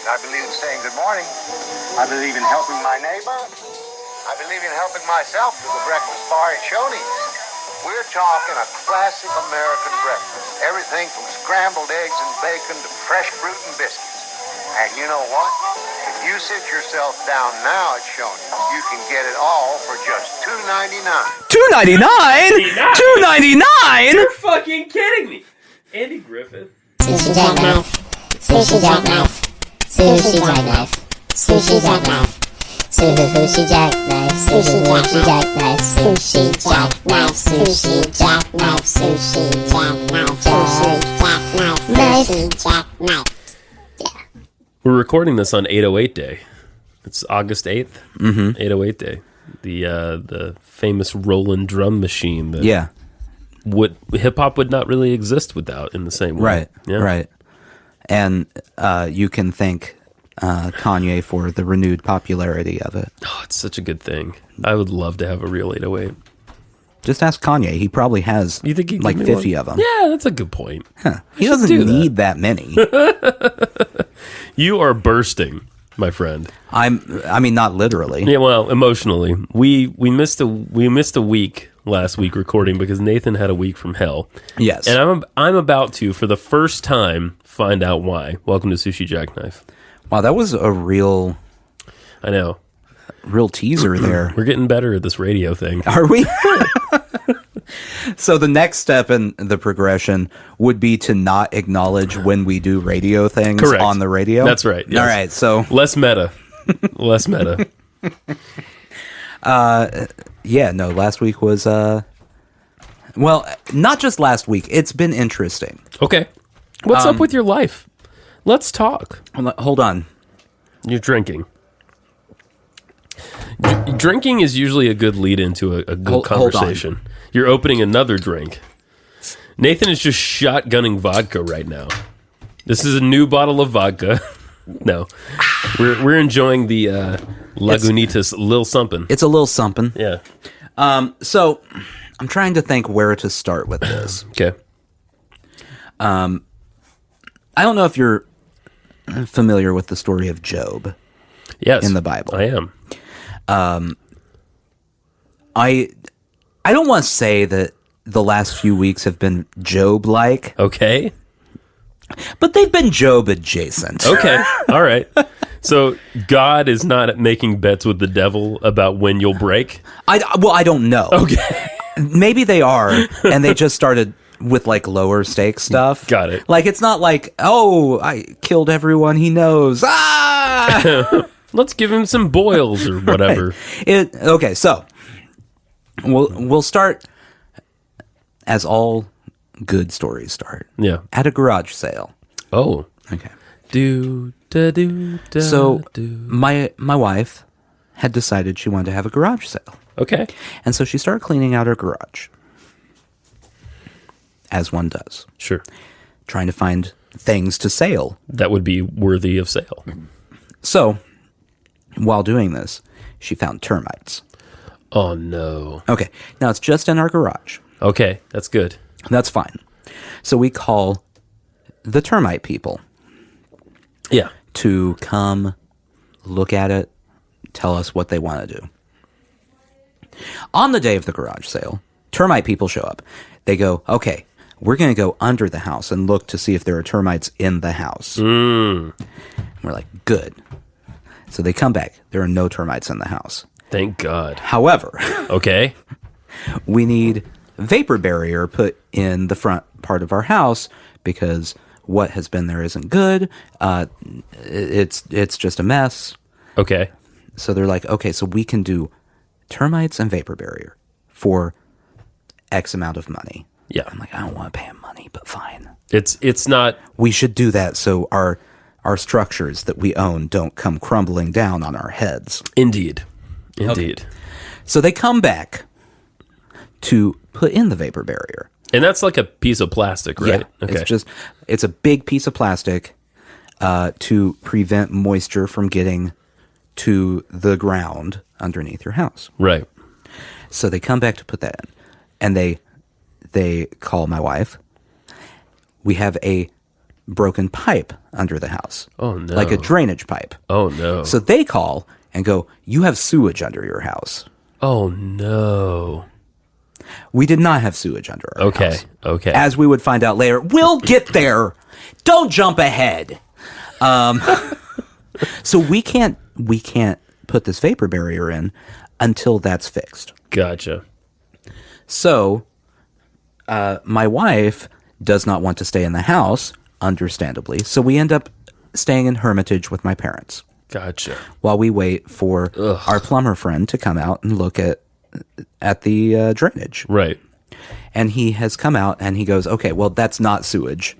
I believe in saying good morning. I believe in helping my neighbor. I believe in helping myself to the breakfast bar at Shoney's. We're talking a classic American breakfast. Everything from scrambled eggs and bacon to fresh fruit and biscuits. And you know what? If you sit yourself down now at Shoney's, you can get it all for just $2.99. $2.99? $2.99? You're fucking kidding me. Andy Griffith. Sushi Jackknife. Sushi Jackknife. Sushi Jackknife. Sushi Jackknife. Sushi Jackknife. Sushi Jackknife. Sushi Jackknife. Sushi Jackknife. Sushi Jackknife. Sushi Jackknife. Yeah. We're recording this on 808 Day. It's August 8th. Mm-hmm. 808 Day. The famous Roland drum machine that Yeah. hip hop would not really exist without in the same way. Right. Yeah. Right. And you can thank Kanye for the renewed popularity of it. Oh, it's such a good thing. I would love to have a real 808. Just ask Kanye. He probably has You think he like 50 of them. Yeah, that's a good point. Huh. He doesn't do need that many. You are bursting, my friend. I mean, not literally. Yeah, well, emotionally. We missed a week last week recording because Nathan had a week from hell. Yes. And I'm about to, for the first time, find out why. Welcome to Sushi Jackknife. Wow, that was a real I know. teaser there. We're getting better at this radio thing. Are we? So the next step in the progression would be to not acknowledge when we do radio things Correct. on the radio. That's right. Yes. All right. So Less meta. Less meta. yeah, no, last week was well, not just last week. It's been interesting. Okay. What's up with your life? Let's talk. Hold on. You're drinking. Drinking is usually a good lead into a good Hold on. conversation. You're opening another drink. Nathan is just shotgunning vodka right now. This is a new bottle of vodka. No, we're enjoying the Lagunitas Lil Something. It's a little something. Yeah. So I'm trying to think where to start with this. Okay. I don't know if you're familiar with the story of Job. Yes. In the Bible. I am. I don't want to say that the last few weeks have been Job-like, Okay. but they've been Job adjacent. Okay. All right. So God is not making bets with the devil about when you'll break? I don't know. Okay. Maybe they are, and they just started with like lower stake stuff. Got it. Like it's not like, oh, I killed everyone he knows. Ah! Let's give him some boils or whatever. Right. Okay, so we'll start as all good stories start. Yeah. At a garage sale. Oh. Okay. So My wife had decided she wanted to have a garage sale. Okay. And so she started cleaning out her garage. As one does. Sure. Trying to find things to sell. That would be worthy of sale. So, while doing this, she found termites. Oh no. Okay, now it's just in our garage. Okay, that's good. That's fine. So we call the termite people Yeah. to come look at it, tell us what they want to do. On the day of the garage sale, termite people show up. They go, okay, we're going to go under the house and look to see if there are termites in the house. We're like, good. So they come back. There are no termites in the house. Thank God. However, Okay. we need vapor barrier put in the front part of our house because what has been there isn't good. It's just a mess. Okay. So they're like, okay, so we can do termites and vapor barrier for X amount of money. Yeah. I'm like, I don't want to pay him money, but fine. It's not We should do that so our structures that we own don't come crumbling down on our heads. indeed. So they come back to put in the vapor barrier. And that's like a piece of plastic, right? Yeah, it's a big piece of plastic to prevent moisture from getting to the ground underneath your house. Right. So they come back to put that in, and they call my wife. We have a broken pipe under the house. Oh, no. Like a drainage pipe. Oh, no. So they call and go, "You have sewage under your house." Oh, no. We did not have sewage under our house. Okay. As we would find out later. We'll get there. Don't jump ahead. So we can't put this vapor barrier in until that's fixed. Gotcha. So my wife does not want to stay in the house, understandably. So we end up staying in Hermitage with my parents Gotcha. while we wait for our plumber friend to come out and look at the drainage. Right. And he has come out and he goes, "Okay, well, that's not sewage.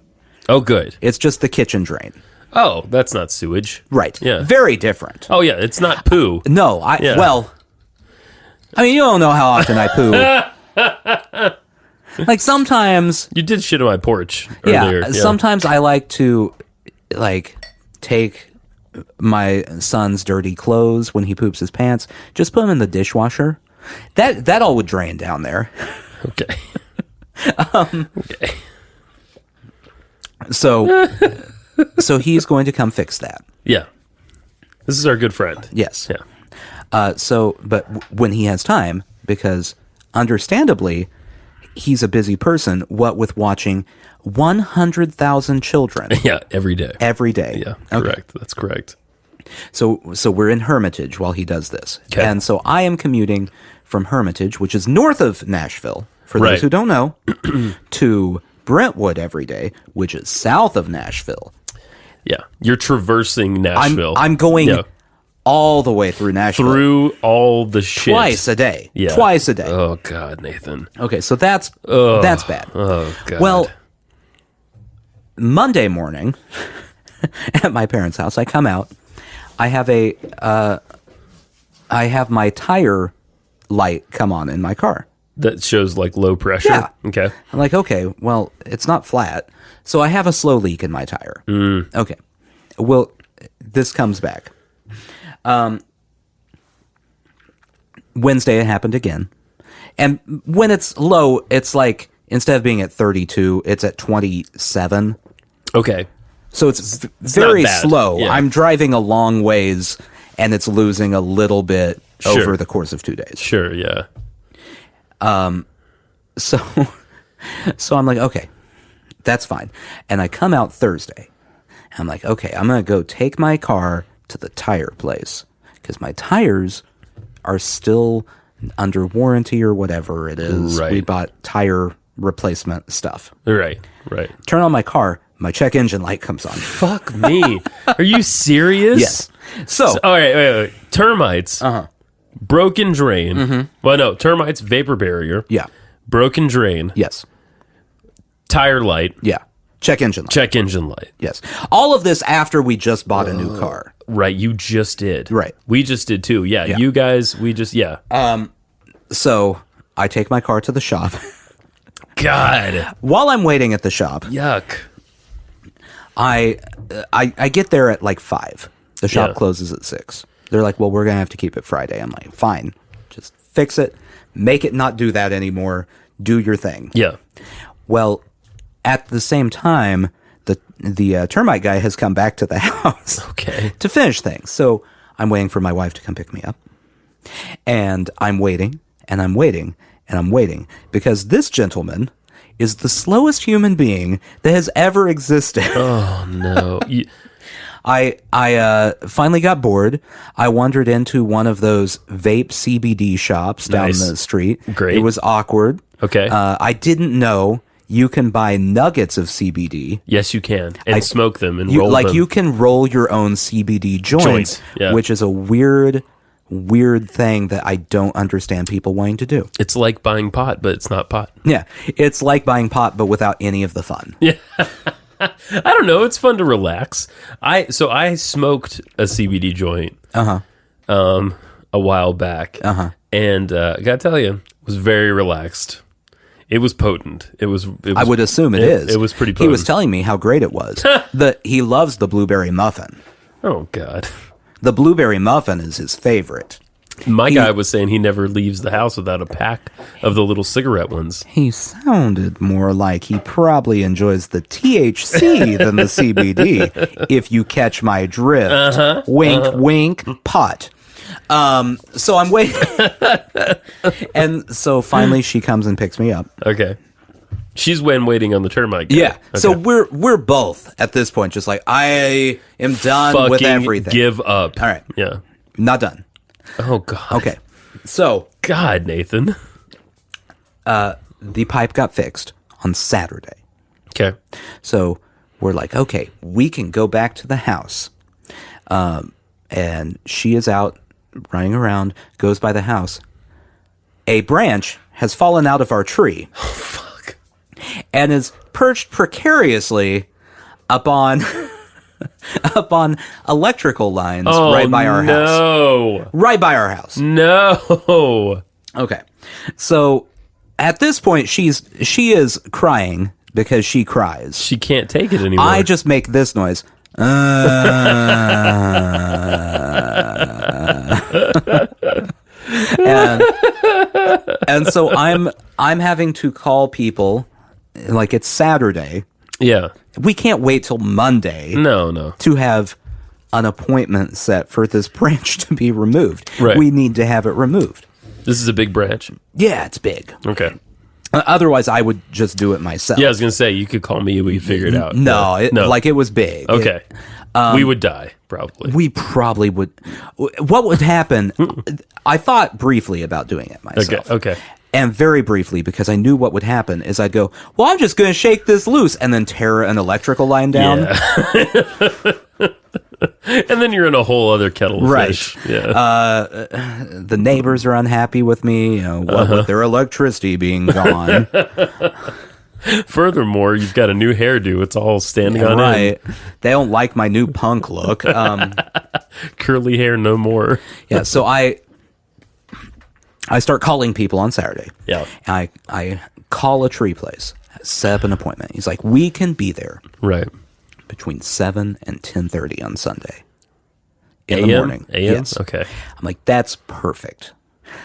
Oh, good. It's just the kitchen drain." Oh, that's not sewage. Right. Yeah. Very different. Oh, yeah. It's not poo. No, Yeah. well, I mean, you don't know how often I poo. Like sometimes, You did shit on my porch yeah, earlier. sometimes I like to, like, take my son's dirty clothes when he poops his pants, just put them in the dishwasher. That all would drain down there. Okay. Okay. So he's going to come fix that. Yeah. This is our good friend. Yes. Yeah. But when he has time, because understandably, he's a busy person, what with watching 100,000 children Yeah. Every day. every day. Yeah. Okay. Correct. That's correct. So we're in Hermitage while he does this. Okay. And so I am commuting from Hermitage, which is north of Nashville, for Right. those who don't know, to Brentwood every day, which is south of Nashville. Yeah. You're traversing Nashville. I'm going Yeah. all the way through Nashville. Through all the shit. Twice a day. Yeah. Twice a day. Oh, God, Nathan. Okay, so that's bad. Oh, God. Well, Monday morning at my parents' house, I come out. I have my tire light come on in my car. That shows like low pressure. Yeah. Okay. I'm like, okay, well, it's not flat, so I have a slow leak in my tire. Okay, well, this comes back. Wednesday it happened again, and when it's low, it's like instead of being at 32, it's at 27. Okay. So it's very bad. slow. Yeah. I'm driving a long ways, and it's losing a little bit Sure. over the course of 2 days. Sure. Yeah. So I'm like, okay, that's fine. And I come out Thursday. And I'm like, okay, I'm going to go take my car to the tire place because my tires are still under warranty or whatever it is. Right. We bought tire replacement stuff. Right. Right. Turn on my car. My check engine light comes on. Fuck me. Are you serious? Yes. So, All right. Wait. Termites. Broken drain. Mm-hmm. Well, no. Termites. Vapor barrier. yeah. Broken drain. Yes. Tire light. Yeah. Check engine light. Check engine light. Yes. All of this after we just bought a new car. Right. You just did. Right. We just did too. Yeah. Yeah. You guys. We just. Yeah. So I take my car to the shop. God. While I'm waiting at the shop, Yuck. I get there at like 5. The shop Yeah. closes at 6. They're like, well, we're going to have to keep it Friday. I'm like, fine. Just fix it. Make it not do that anymore. Do your thing. Yeah. Well, at the same time, the termite guy has come back to the house Okay. to finish things. So I'm waiting for my wife to come pick me up. And I'm waiting, and I'm waiting, and I'm waiting. Because this gentleman is the slowest human being that has ever existed. Oh no. I finally got bored. I wandered into one of those vape CBD shops down Nice. the street. Great. It was awkward. Okay. I didn't know you can buy nuggets of CBD. Yes, you can, and smoke them and You, roll like them. you can roll your own CBD joints, Yeah. which is a weird thing that I don't understand people wanting to do. It's like buying pot, but it's not pot. Yeah, it's like buying pot, but without any of the fun. Yeah. I don't know. It's fun to relax. I smoked a CBD joint a while back, and I gotta tell you, it was very relaxed. It was potent. It was I would assume it is. It was pretty He was potent. telling me how great it was. He loves the blueberry muffin. Oh God. The blueberry muffin is his favorite. My guy was saying he never leaves the house without a pack of the little cigarette ones. He sounded more like he probably enjoys the THC than the CBD, if you catch my drift. Wink, wink, pot. So I'm waiting. And so finally she comes and picks me up. Okay. She's waiting on the termite guy. Yeah. Okay. So we're both at this point just like, I am done with everything. Give up. All right. Yeah. Not done. Oh, God. Okay. So God, Nathan. the pipe got fixed on Saturday. Okay. So we're like, okay, we can go back to the house. And she is out running around, goes by the house. A branch has fallen out of our tree. Oh, fuck. And is perched precariously up on electrical lines right by our house. No. Right by our house. No. Okay. So at this point she is crying because she cries. She can't take it anymore. I just make this noise. And so I'm having to call people, like it's Saturday. Yeah. We can't wait till Monday. No. To have an appointment set for this branch to be removed. Right. We need to have it removed. This is a big branch. Yeah, it's big. Okay. Otherwise, I would just do it myself. Yeah, I was going to say, you could call me, we figure it out. No, it was big. Okay. We would die, probably. We probably would. What would happen? I thought briefly about doing it myself. Okay. And very briefly, because I knew what would happen, is I'd go, well, I'm just going to shake this loose and then tear an electrical line down. Yeah. And then you're in a whole other kettle of Right. fish. Yeah. The neighbors are unhappy with me, what with their electricity being gone. Furthermore, you've got a new hairdo. It's all standing on Right. end. They don't like my new punk look. Curly hair no more. Yeah, so I start calling people on Saturday. Yeah. And I call a tree place, set up an appointment. He's like, we can be there Right. between 7 and 10:30 on Sunday in the AM? morning. AM? Yes. Okay. I'm like, that's perfect.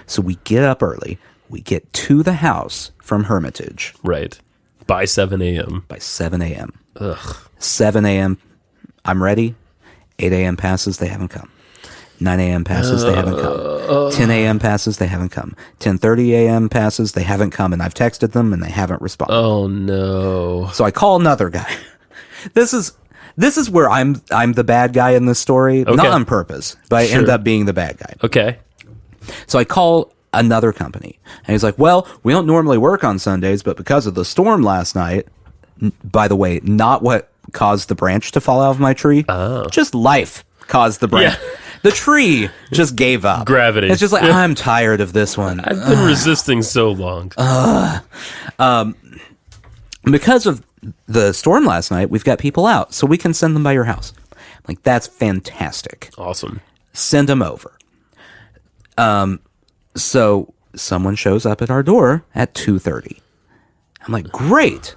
So we get up early. We get to the house from Hermitage Right. By 7 a.m. by 7 a.m. Ugh. 7 a.m. I'm ready. 8 a.m. passes. They haven't come. 9 a.m. passes. They haven't come. 10 a.m. passes. They haven't come. 10:30 a.m. passes. They haven't come. And I've texted them and they haven't responded. Oh, no. So I call another guy. This is where I'm the bad guy in this story, Okay. not on purpose, but I end Sure. up being the bad guy. Okay. So I call another company, and he's like, "Well, we don't normally work on Sundays, but because of the storm last night, by the way, not what caused the branch to fall out of my tree, just life caused the branch. Yeah. The tree just gave up. Gravity. It's just like I'm tired of this one I've been resisting so long. because of the storm last night. We've got people out, so we can send them by your house." I'm like, that's fantastic. Awesome. Send them over. So someone shows up at our door at 2:30. I'm like, great,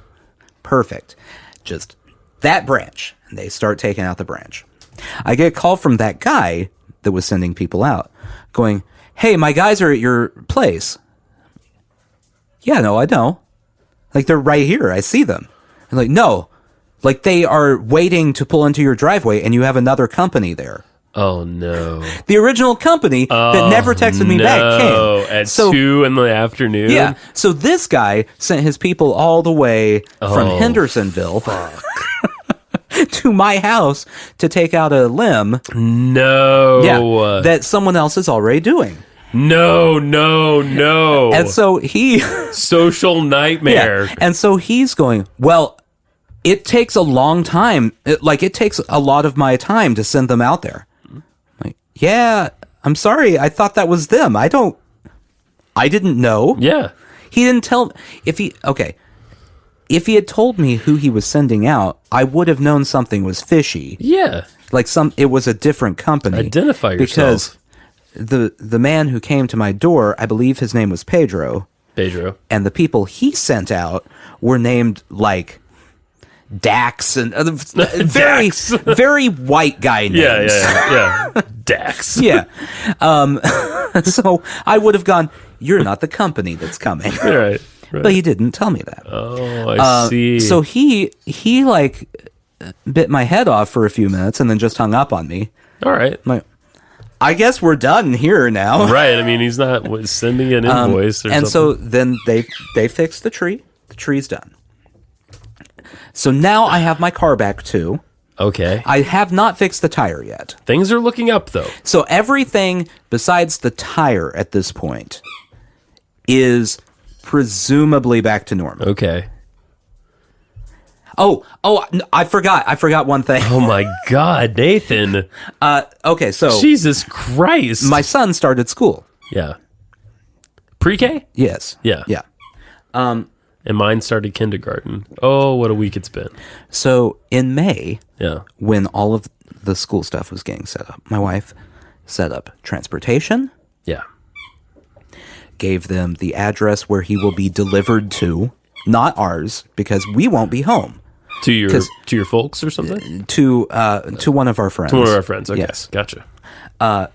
perfect. Just that branch, and they start taking out the branch. I get a call from that guy that was sending people out, going, "Hey, my guys are at your place." Yeah, no, I know. Like they're right here. I see them. I'm like, no, like they are waiting to pull into your driveway, and you have another company there. Oh, no. The original company that never texted me back came. At 2 in the afternoon? Yeah. So this guy sent his people all the way from Hendersonville to my house to take out a limb. No. Yeah. That someone else is already doing. No. And so he... Social nightmare. Yeah. And so he's going, well, it takes a long time. It takes a lot of my time to send them out there. Like, yeah, I'm sorry. I thought that was them. I didn't know. Yeah. He didn't tell if he had told me who he was sending out, I would have known something was fishy. Yeah. Like it was a different company. Identify yourself. Because the man who came to my door, I believe his name was Pedro. And the people he sent out were named like Dax and very very white guy names. Yeah. Dax. Yeah. So I would have gone, you're not the company that's coming. Right. But he didn't tell me that. Oh, I see. So he like bit my head off for a few minutes and then just hung up on me. All right. I'm like, I guess we're done here now. Right. I mean, he's not sending an invoice or and something. so then they fixed the tree. The tree's done. So now I have my car back too. Okay. I have not fixed the tire yet. Things are looking up, though. So everything besides the tire at this point is presumably back to normal. Okay. Oh, I forgot one thing. Oh, my God, Nathan. Okay, so Jesus Christ. my son started school. Yeah. Pre-K? Yes. Yeah. Yeah. And mine started kindergarten. Oh, what a week it's been. So in May, Yeah. when all of the school stuff was getting set up, my wife set up transportation, Yeah. gave them the address where he will be delivered to, not ours, because we won't be home. To your folks or something? To one of our friends. To one of our friends. Okay. Yes. Gotcha.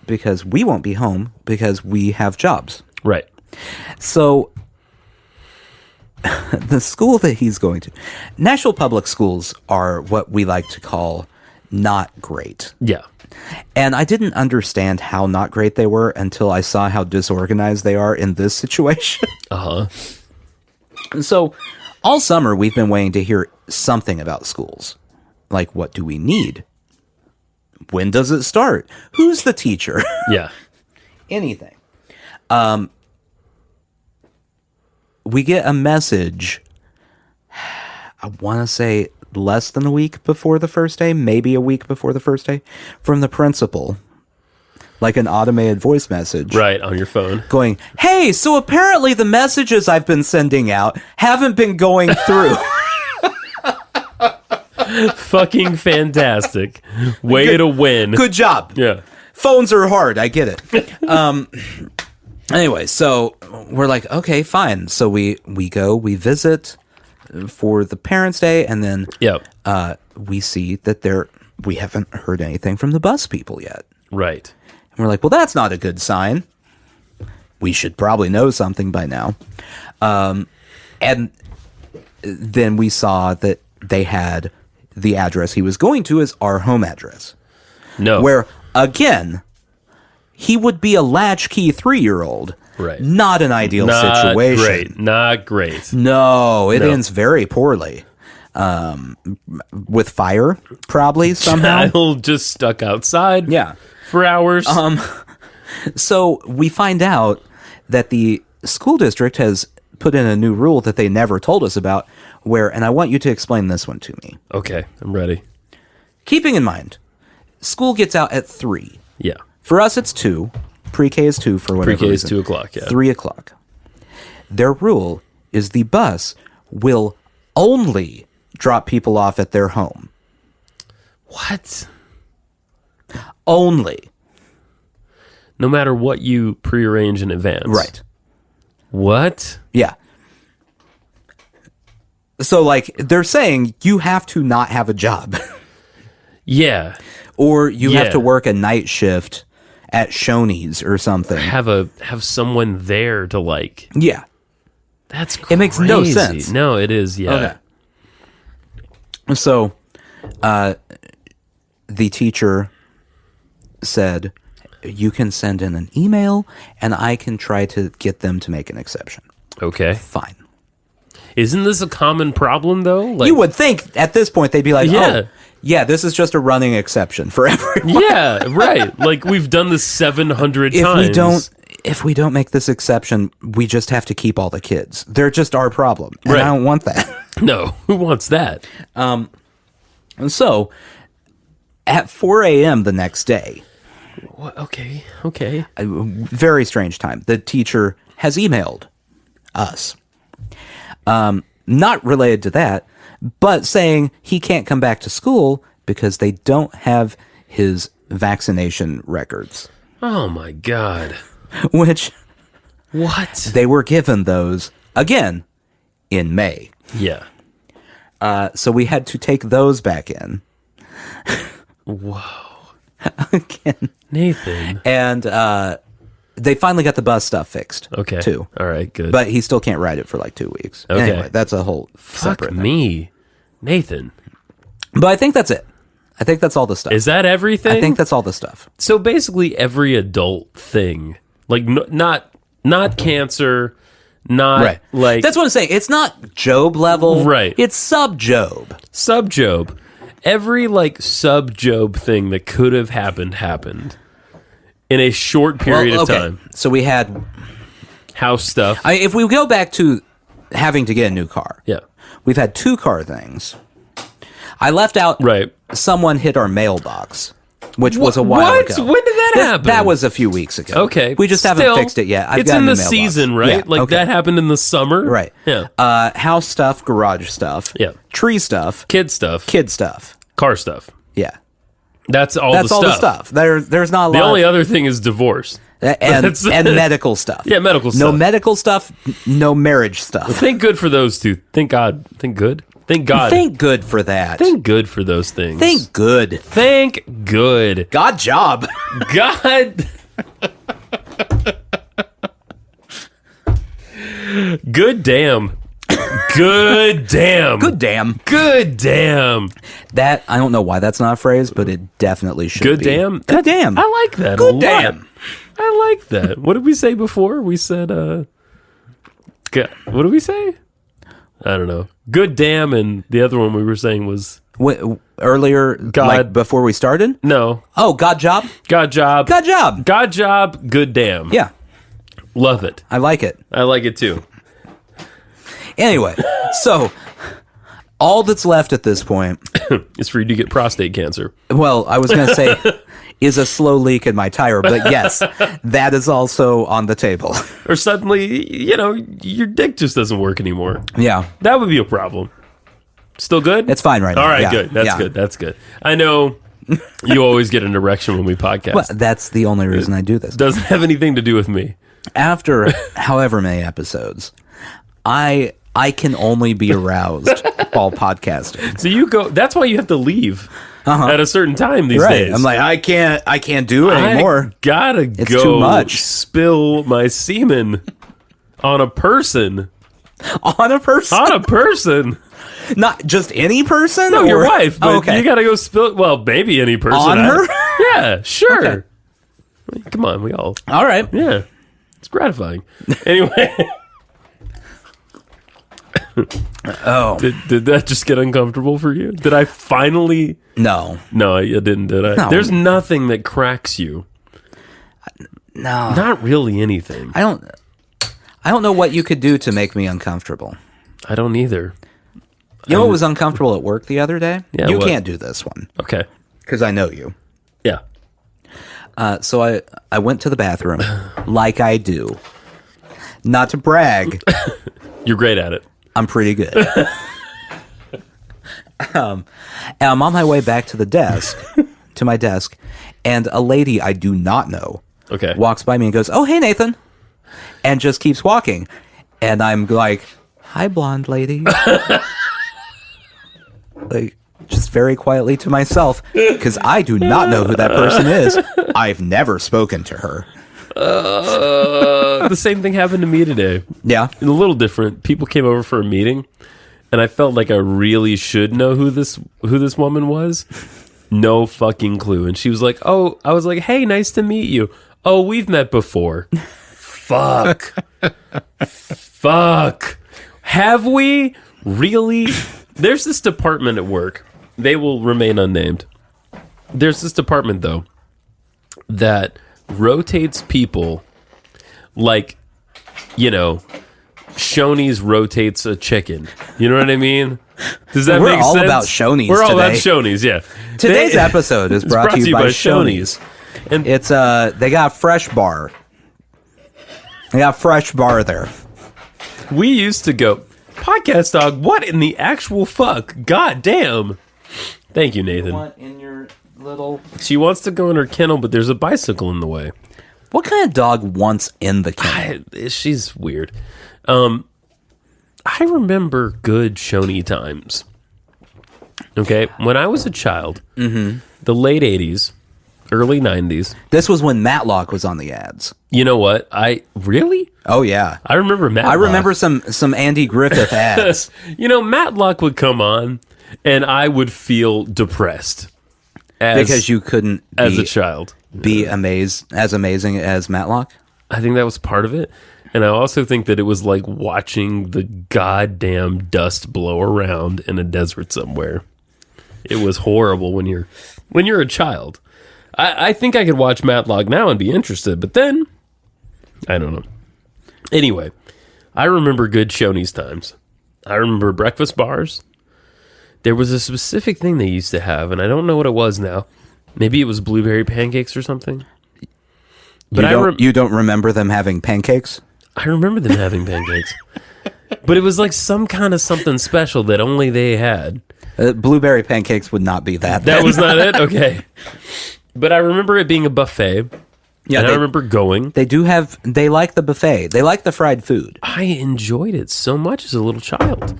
Because we won't be home because we have jobs. Right. So the school that he's going to, national public schools are what we like to call not great. Yeah. And I didn't understand how not great they were until I saw how disorganized they are in this situation. Uh-huh. And so all summer we've been waiting to hear something about schools. Like, what do we need? When does it start? Who's the teacher? Yeah. Anything. We get a message, I want to say less than a week before the first day, maybe a week before the first day, from the principal, like an automated voice message. Right, on your phone. Going, hey, so apparently the messages I've been sending out haven't been going through. Fucking fantastic. Way to win. Good job. Yeah. Phones are hard. I get it. Anyway, so we're like, okay, fine. So we go, we visit for the Parents' Day, and then Yep. we see that we haven't heard anything from the bus people yet. Right. And we're like, well, that's not a good sign. We should probably know something by now. And then we saw that they had the address he was going to as our home address. No. Where, again, he would be a latchkey 3-year-old. Right. Not an ideal Not situation. great. Not great. No, it No. ends very poorly. With fire, probably, somehow. Child just stuck outside Yeah. for hours. So we find out that the school district has put in a new rule that they never told us about, and I want you to explain this one to me. Okay, I'm ready. Keeping in mind, school gets out at 3. Yeah. For us, it's 2. Pre-K is 2 for whatever Pre-K is reason. 2 o'clock, yeah. 3 o'clock. Their rule is the bus will only drop people off at their home. What? Only. No matter what you prearrange in advance. Right. What? Yeah. So, like, they're saying you have to not have a job. Yeah. Or you Yeah. have to work a night shift at Shoney's or something. Have someone there to like. Yeah. That's crazy. It makes no sense. No, it is. Yeah. Okay. So, the teacher said, you can send in an email and I can try to get them to make an exception. Okay. Fine. Isn't this a common problem though? Like, You would think at this point they'd be like, Yeah. oh, yeah, this is just a running exception for everyone. Yeah, right. Like we've done this 700 times. If we don't make this exception, we just have to keep all the kids. They're just our problem. And Right. I don't want that. No, who wants that? And so at 4 a.m. the next day, What? Okay. Okay. a very strange time, the teacher has emailed us. Not related to that, but saying he can't come back to school because they don't have his vaccination records, Oh my God. which What? they were given those, again, in May. Yeah. So we had to take those back in. Whoa. Again. Nathan. And they finally got the bus stuff fixed. Okay. too. All right, good. But he still can't ride it for like 2 weeks. Okay. Anyway, that's a whole Fuck separate thing. me. Nathan. But I think that's it. I think that's all the stuff. Is that everything? I think that's all the stuff. So basically every adult thing. Like, not cancer, not like... That's what I'm saying. It's not Job level. Right. It's sub-Job. Sub-Job. Every, like, sub-Job thing that could have happened in a short period of time. So we had... House stuff. if we go back to having to get a new car. Yeah. We've had 2 car things. I left out... Right. Someone hit our mailbox, which was a while what? ago. When did that happen? That was a few weeks ago. Okay. We just haven't fixed it yet. It's in the season, right? Yeah, like, that happened in the summer? Right. Yeah. House stuff, garage stuff. Yeah. Tree stuff. Kid stuff. Kid stuff. Car stuff. Yeah. That's all That's the all stuff. the stuff. There's not a lot. The only other thing is divorce. And medical stuff. Yeah, medical stuff. No medical stuff, no marriage stuff. Thank good for those two. Thank God. Thank good. Thank God. Thank good for that. Thank good for those things. Thank good. Thank good. God job. God. Good damn. Good damn. Good damn. Good damn. That, I don't know why that's not a phrase, but it definitely should Good be. damn. Good damn. I like that. Good a lot. damn. I like that. What did we say before? We said, what did we say? I don't know. Good damn, and the other one we were saying was... Earlier, like before we started? No. Oh, God job? God job. God job. God job, good damn. Yeah. Love it. I like it. I like it too. Anyway, so all that's left at this point... is for you to get prostate cancer. Well, I was going to say... is a slow leak in my tire, but yes, that is also on the table. Or suddenly, your dick just doesn't work anymore. Yeah. That would be a problem. Still good? It's fine right now. All right, Yeah. good. That's Yeah. good. That's good. I know you always get an erection when we podcast. Well, that's the only reason I do this. Doesn't have anything to do with me. After however many episodes, I can only be aroused while podcasting. So you go, that's why you have to leave at a certain time these days. I'm like, I can't do it anymore. I gotta It's go too much. spill my semen on a person. On a person? On a person. Not just any person? No, or? your wife. But Oh, okay. you gotta go spill, well, maybe any person. On her? Yeah, sure. Okay. Come on, we all. All right. Yeah. It's gratifying. Anyway. Oh. Did that just get uncomfortable for you? Did I finally... No. No, I didn't, did I? No. There's nothing that cracks you. No. Not really anything. I don't know what you could do to make me uncomfortable. I don't either. You know what was uncomfortable at work the other day? Yeah, you what? can't do this one. Okay. Because I know you. Yeah. So I went to the bathroom like I do. Not to brag. You're great at it. I'm pretty good. And I'm on my way back to the desk, to my desk, and a lady I do not know Okay. walks by me and goes, "Oh, hey, Nathan," and just keeps walking. And I'm like, "Hi, blonde lady." Like, just very quietly to myself, because I do not know who that person is. I've never spoken to her. The same thing happened to me today. Yeah. A little different. People came over for a meeting, and I felt like I really should know who this woman was. No fucking clue. And she was like, "Oh," I was like, "Hey, nice to meet you." "Oh, we've met before." Fuck. Fuck. Have we? Really? There's this department at work. They will remain unnamed. There's this department, though, that rotates people like, Shoney's rotates a chicken. You know what I mean? Does that We're make all sense? about Shoney's We're all today. about Shoney's, yeah. Today's episode is brought to you by Shoney's. And It's they got a fresh bar. They got a fresh bar there. we used to go, "Podcast dog, what in the actual fuck? God damn." Thank you, Nathan. What in your little... She wants to go in her kennel, but there's a bicycle in the way. What kind of dog wants in the kennel? She's weird. I remember good Shoney times. Okay, when I was a child, the late 80s, Early 90s. This was when Matlock was on the ads. You know what? Really? Oh yeah, I remember Matlock. I remember some Andy Griffith ads. Matlock would come on, and I would feel depressed Because you couldn't as a child be as amazing as Matlock. I think that was part of it, and I also think that it was like watching the goddamn dust blow around in a desert somewhere. It was horrible when you're a child. I think I could watch Matlock now and be interested, but then I don't know. Anyway, I remember good Shoney's times. I remember breakfast bars. There was a specific thing they used to have, and I don't know what it was now. Maybe it was blueberry pancakes or something. But you don't remember them having pancakes? I remember them having pancakes. But it was like some kind of something special that only they had. Blueberry pancakes would not be that. That was not it? Okay. But I remember it being a buffet. Yeah, and I remember going. They like the buffet. They like the fried food. I enjoyed it so much as a little child.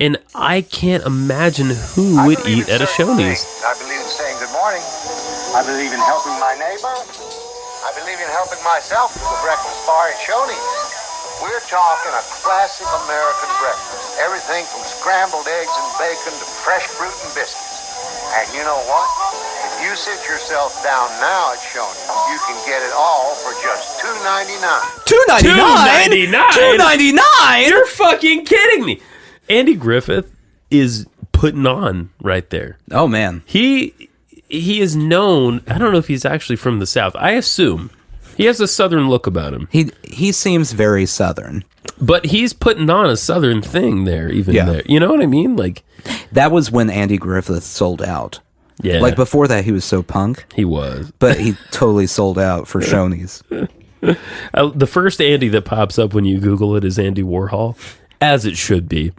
And I can't imagine who would eat at a Shoney's. I believe in saying good morning. I believe in helping my neighbor. I believe in helping myself to the breakfast bar at Shoney's. We're talking a classic American breakfast. Everything from scrambled eggs and bacon to fresh fruit and biscuits. And you know what? If you sit yourself down now at Shoney's, you can get it all for just $2.99. $2.99? You're fucking kidding me. Andy Griffith is putting on right there. Oh, man. He is known. I don't know if he's actually from the South. I assume. He has a Southern look about him. He seems very Southern. But he's putting on a Southern thing there, there. You know what I mean? Like, that was when Andy Griffith sold out. Yeah. Like, before that, he was so punk. He was. But he totally sold out for Shoney's. The first Andy that pops up when you Google it is Andy Warhol, as it should be.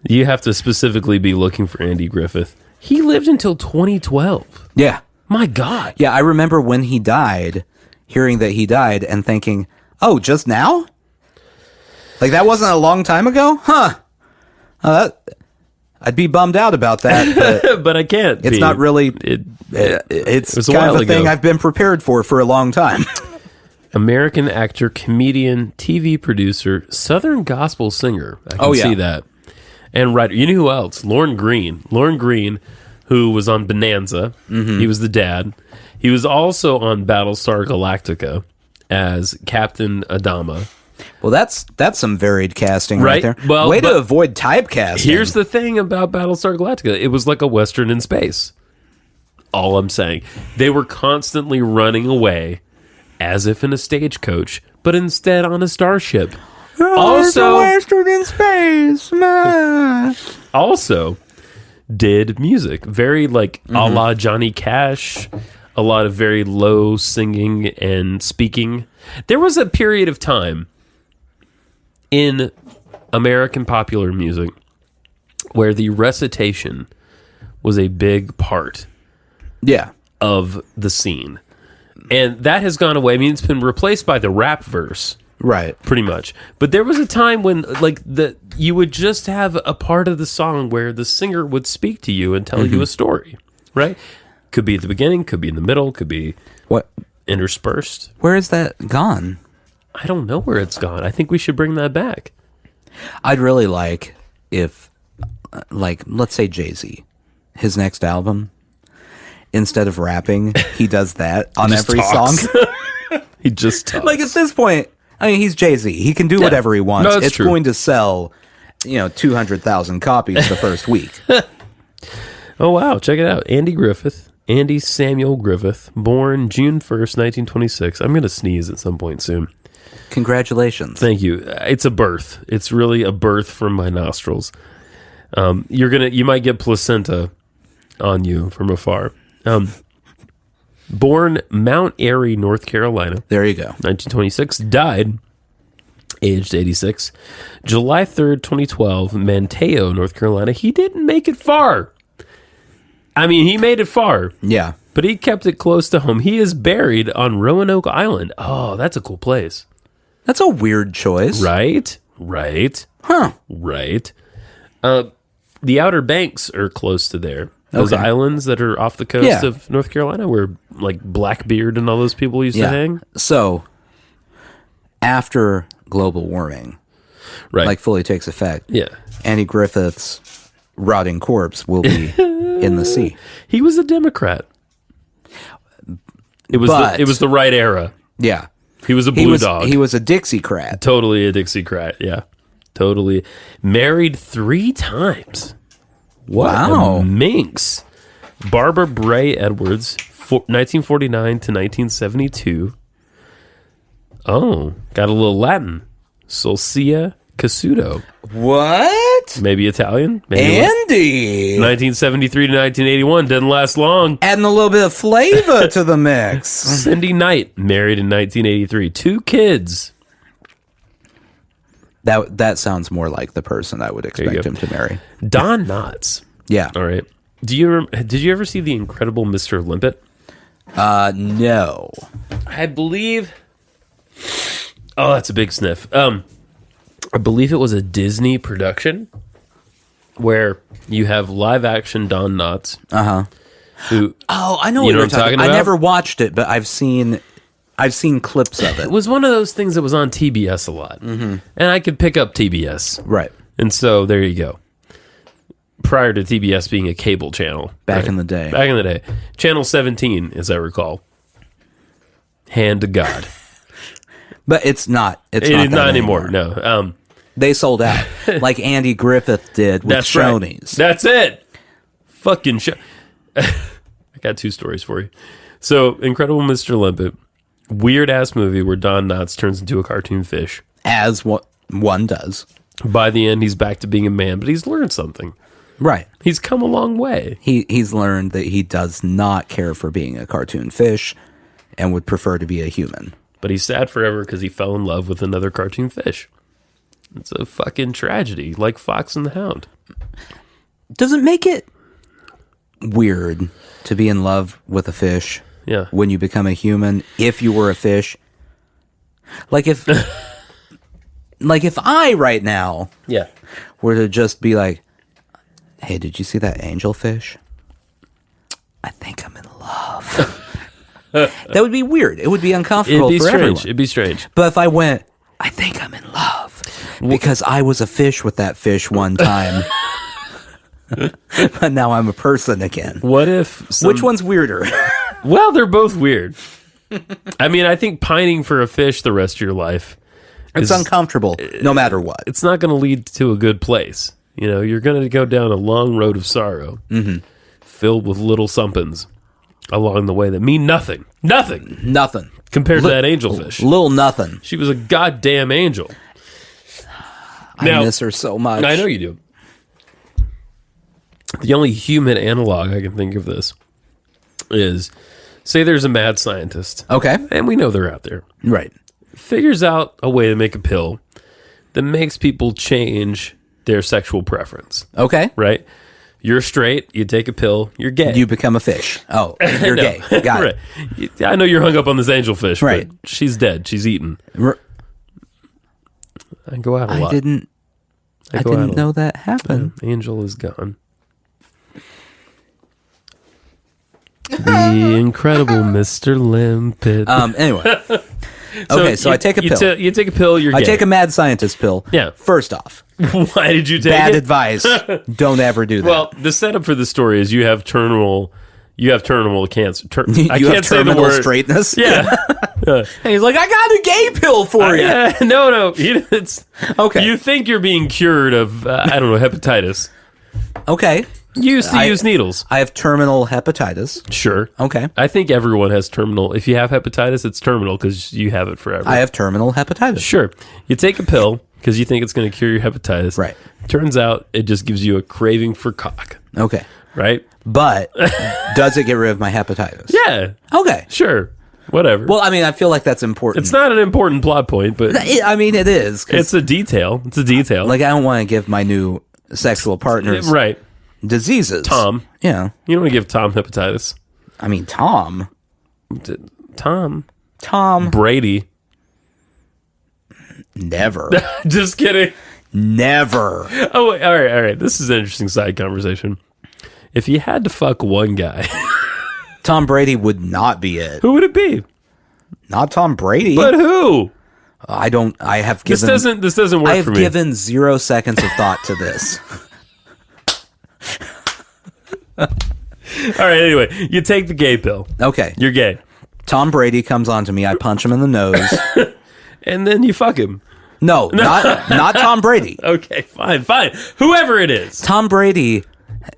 You have to specifically be looking for Andy Griffith. He lived until 2012. Yeah. My God. Yeah, I remember when he died, hearing that he died and thinking, oh, just now? Like, that wasn't a long time ago? Huh. I'd be bummed out about that. But, but I can't. It's not really. It's kind of a thing I've been prepared for a long time. American actor, comedian, TV producer, Southern gospel singer. I can see that. And writer. You know who else? Lorne Green. Lorne Green, who was on Bonanza. Mm-hmm. He was the dad. He was also on Battlestar Galactica as Captain Adama. Well, that's some varied casting right there. Well, way to avoid typecasting. Here's the thing about Battlestar Galactica. It was like a Western in space. All I'm saying. They were constantly running away as if in a stagecoach, but instead on a starship. Also, Western in space. Also, did music very like a la Johnny Cash, a lot of very low singing and speaking. There was a period of time in American popular music where the recitation was a big part of the scene. And that has gone away. I mean, it's been replaced by the rap verse. Right. Pretty much. But there was a time when you would just have a part of the song where the singer would speak to you and tell you a story. Right? Could be at the beginning, could be in the middle, could be interspersed. Where is that gone? I don't know where it's gone. I think we should bring that back. I'd really like if, let's say Jay-Z, his next album, instead of rapping, he does that on every song. He just talks. Like, at this point, I mean, he's Jay-Z. He can do whatever he wants. No, it's true. going to sell, 200,000 copies the first week. Oh, wow. Check it out. Andy Griffith. Andy Samuel Griffith. Born June 1st, 1926. I'm going to sneeze at some point soon. Congratulations. Thank you. It's a birth. It's really a birth from my nostrils. You might get placenta on you from afar. Born Mount Airy, North Carolina. There you go. 1926. Died, aged 86. July 3rd, 2012, Manteo, North Carolina. He didn't make it far. I mean, he made it far. Yeah. But he kept it close to home. He is buried on Roanoke Island. Oh, that's a cool place. That's a weird choice. Right. Huh. Right. The Outer Banks are close to there. Those Okay. islands that are off the coast Yeah. of North Carolina where like Blackbeard and all those people used to hang. So, after global warming Right. like fully takes effect, yeah. Andy Griffith's rotting corpse will be in the sea. He was a Democrat. It was But- it was the right era. Yeah. He was a blue dog. He was a Dixiecrat. Totally a Dixiecrat, yeah. Totally. Married 3 times. What Wow. a minx. Barbara Bray Edwards, 1949 to 1972. Oh, got a little Latin. Solcia Casuto. What? Maybe Italian. Maybe Andy! 1973 to 1981. Didn't last long. Adding a little bit of flavor to the mix. Cindy Knight, married in 1983. 2 kids. That sounds more like the person I would you expect go. him to marry. Don Knotts. Yeah. All right. Did you ever see The Incredible Mr. Limpet? No. I believe. Oh, that's a big sniff. I believe it was a Disney production where you have live action Don Knotts. Who Oh, I know You what know you're what I'm talking I about? never watched it, but I've seen clips of it. it was one of those things that was on TBS a lot, and I could pick up TBS, Right. and so there you go. Prior to TBS being a cable channel, Back in the day. back in the day, Channel 17, as I recall. Hand to God. But it's not. It's It not, is that not anymore. No. They sold out, like Andy Griffith did with That's Shoney's. right. That's it. Fucking show. I got 2 stories for you. So, Incredible Mr. Limpet, weird ass movie where Don Knotts turns into a cartoon fish. As what one does. By the end, he's back to being a man, but he's learned something. Right. He's come a long way. He's learned that he does not care for being a cartoon fish and would prefer to be a human. But he's sad forever because he fell in love with another cartoon fish. It's a fucking tragedy, like Fox and the Hound. Does it make it weird to be in love with a fish Yeah. when you become a human if you were a fish? Like if I right now Yeah. were to just be like, hey, did you see that angelfish? I think I'm in love. That would be weird. It would be uncomfortable It'd be for strange. everyone. It'd be strange. But if I went, I think I'm in love because I was a fish with that fish one time. But now I'm a person again. What if... Which one's weirder? Well, they're both weird. I mean, I think pining for a fish the rest of your life, It's uncomfortable no matter what. it's not going to lead to a good place. You know, you're going to go down a long road of sorrow, filled with little somethings along the way that mean nothing. Nothing Nothing. compared to that angelfish. Little nothing. She was a goddamn angel. I Now- miss her so much. I know you do. The only human analog I can think of this is, say there's a mad scientist, Okay. and we know they're out there, Right. figures out a way to make a pill that makes people change their sexual preference, Okay. right? You're straight, you take a pill, you're gay. You become a fish. Oh, you're No. gay. Got right. it. I know you're hung up on this angelfish, Right. but she's dead. She's eaten. R- I go out a I lot. didn't go out a lot. know that happened. Angel is gone. The incredible Mr. Limpet. Anyway. Okay, so I take a pill. You take a pill, you're I gay. take a mad scientist pill. Yeah. First off, Why did you take bad it? advice. Don't ever do that. Well, the setup for the story is you have terminal cancer. I you can't have say the terminal word. straightness. Yeah. And he's like, I got a gay pill for you. Yeah. No. It's Okay. You think you're being cured of I don't know, hepatitis. Okay. You used to I- use needles. I have terminal hepatitis. Sure. Okay. I think everyone has terminal. If you have hepatitis, it's terminal because you have it forever. I have terminal hepatitis. Sure. You take a pill because you think it's going to cure your hepatitis. Right. Turns out it just gives you a craving for cock. Okay. Right? But does it get rid of my hepatitis? Yeah. Okay. Sure. Whatever. Well, I mean, I feel like that's important. it's not an important plot point, but I mean, it is. 'Cause, it's a detail. It's a detail. like, I don't want to give my new sexual partners right. diseases. Tom. Yeah. You don't want to give Tom hepatitis. I mean, Tom. Tom Brady. Never. Just kidding. Never. Oh, wait, all right. This is an interesting side conversation. If you had to fuck one guy, Tom Brady would not be it. who would it be? Not Tom Brady. But who? I have given... This doesn't work I have for me. given 0 seconds of thought to this. All right, anyway, you take the gay pill. Okay. You're gay. Tom Brady comes on to me. I punch him in the nose. And then you fuck him. No, not Tom Brady. Okay, fine. Whoever it is. Tom Brady,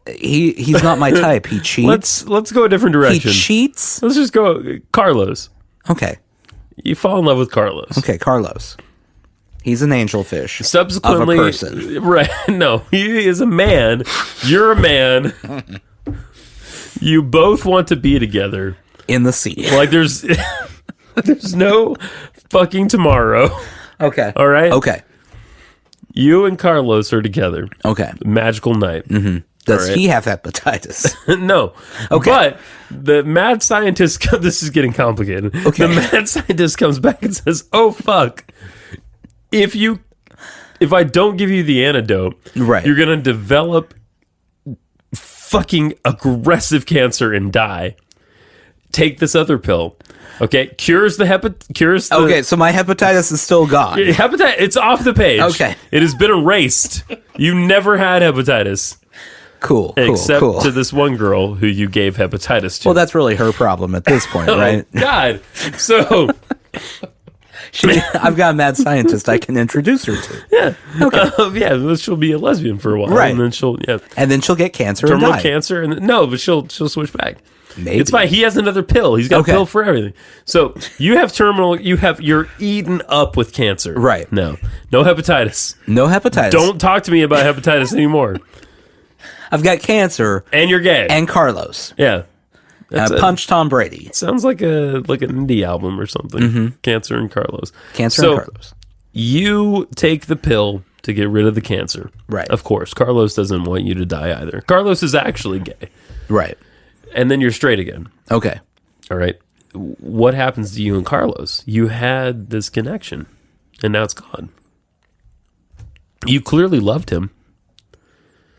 he's not my type. He cheats. Let's go a different direction. He cheats? Let's just go Carlos. Okay. You fall in love with Carlos. Okay, Carlos. He's an angelfish. Subsequently, of a person. Right. No, he is a man. You're a man. You both want to be together. In the sea. Like there's no fucking tomorrow. Okay. All right? Okay. You and Carlos are together. Okay. Magical night. Mm-hmm. Does right. he have hepatitis? No. Okay. But the mad scientist, this is getting complicated. Okay. The mad scientist comes back and says, oh, fuck. If I don't give you the antidote, Right. you're going to develop fucking aggressive cancer and die. Take this other pill. Okay? Cures the Okay, so my hepatitis is still gone. hepatitis. It's off the page. Okay. It has been erased. You never had hepatitis. Cool. Except to this one girl who you gave hepatitis to. Well, that's really her problem at this point, right? Oh, God. So, I've got a mad scientist I can introduce her to. yeah. Okay. She'll be a lesbian for a while. Right. And then she'll get cancer and terminal die. cancer. But she'll switch back. Maybe. It's fine. He has another pill. He's got Okay. a pill for everything. So you're eaten up with cancer. Right. No hepatitis. No hepatitis. Don't talk to me about hepatitis anymore. I've got cancer And you're gay. and Carlos. Yeah. And I punched Tom Brady. Sounds like an indie album or something. Cancer and Carlos. Cancer and Carlos. You take the pill to get rid of the cancer. Right. Of course. Carlos doesn't want you to die either. Carlos is actually gay. Right. And then you're straight again. Okay. All right. What happens to you and Carlos? You had this connection, and now it's gone. You clearly loved him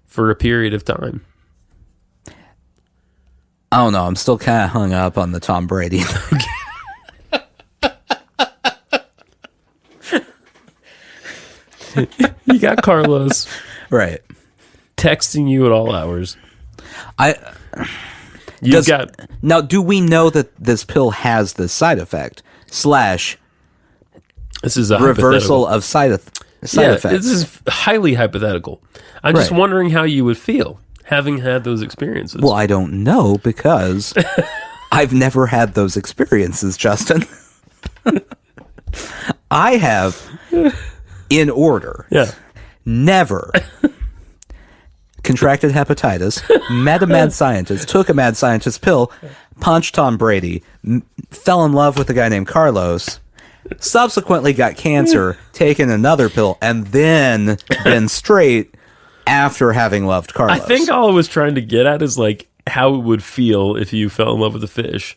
for a period of time. I don't know. I'm still kind of hung up on the Tom Brady. You got Carlos Right. texting you at all hours. Now, do we know that this pill has this side effect / This is a reversal of side effects? This is highly hypothetical. I'm just Right. wondering how you would feel having had those experiences. Well, I don't know because I've never had those experiences, Justin. I have, in order, never contracted hepatitis, met a mad scientist, took a mad scientist pill, punched Tom Brady, fell in love with a guy named Carlos, subsequently got cancer, taken another pill, and then been straight after having loved Carlos. I think all I was trying to get at is like how it would feel if you fell in love with a fish.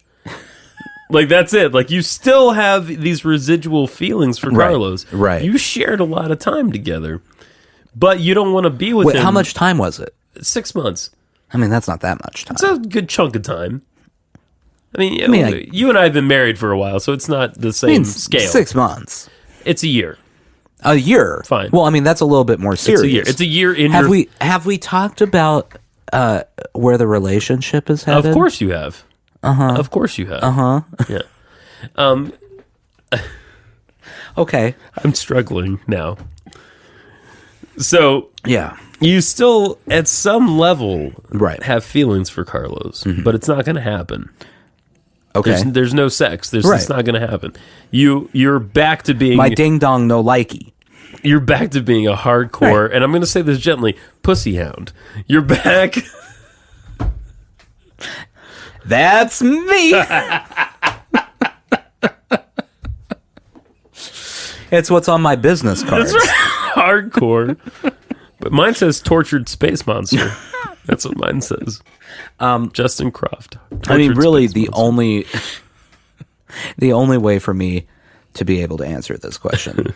Like that's it. Like you still have these residual feelings for Carlos. Right. You shared a lot of time together, but you don't want to be with him. How much time was it? 6 months. I mean, that's not that much time. It's a good chunk of time. I mean, you and I have been married for a while, so it's not the same scale. 6 months. It's a year. A year. Fine. Well, I mean, that's a little bit more serious. It's a year. It's a year in Have we talked about where the relationship is headed? Of course you have. Of course you have. Yeah. Okay. I'm struggling now. So Yeah. you still, at some level, Right. have feelings for Carlos, but it's not going to happen. Okay. There's no sex. It's Right. not going to happen. You're back to being My ding dong no likey. You're back to being a hardcore, Right. and I'm going to say this gently, pussy hound. You're back. That's me. It's what's on my business cards. That's right. Hardcore. But mine says tortured space monster. That's what mine says. Justin Croft. I mean, Tortured really, space the monster. only way for me to be able to answer this question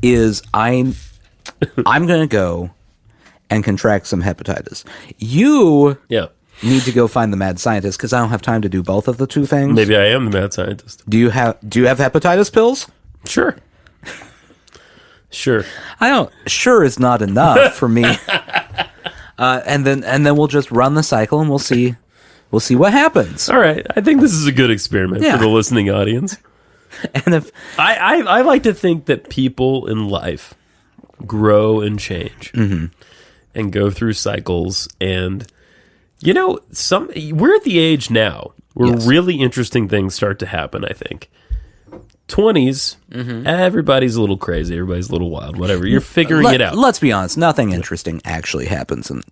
is I'm going to go and contract some hepatitis. You Yeah. need to go find the mad scientist because I don't have time to do both of the two things. Maybe I am the mad scientist. Do you have hepatitis pills? Sure. Sure. I don't. Sure is not enough for me. And then we'll just run the cycle and we'll see what happens. All right. I think this is a good experiment Yeah. for the listening audience. And if I like to think that people in life grow and change and go through cycles. And, we're at the age now where Yes. really interesting things start to happen, I think. 20s, everybody's a little crazy. Everybody's a little wild, whatever. You're figuring it out. Let's be honest. Nothing interesting actually happens in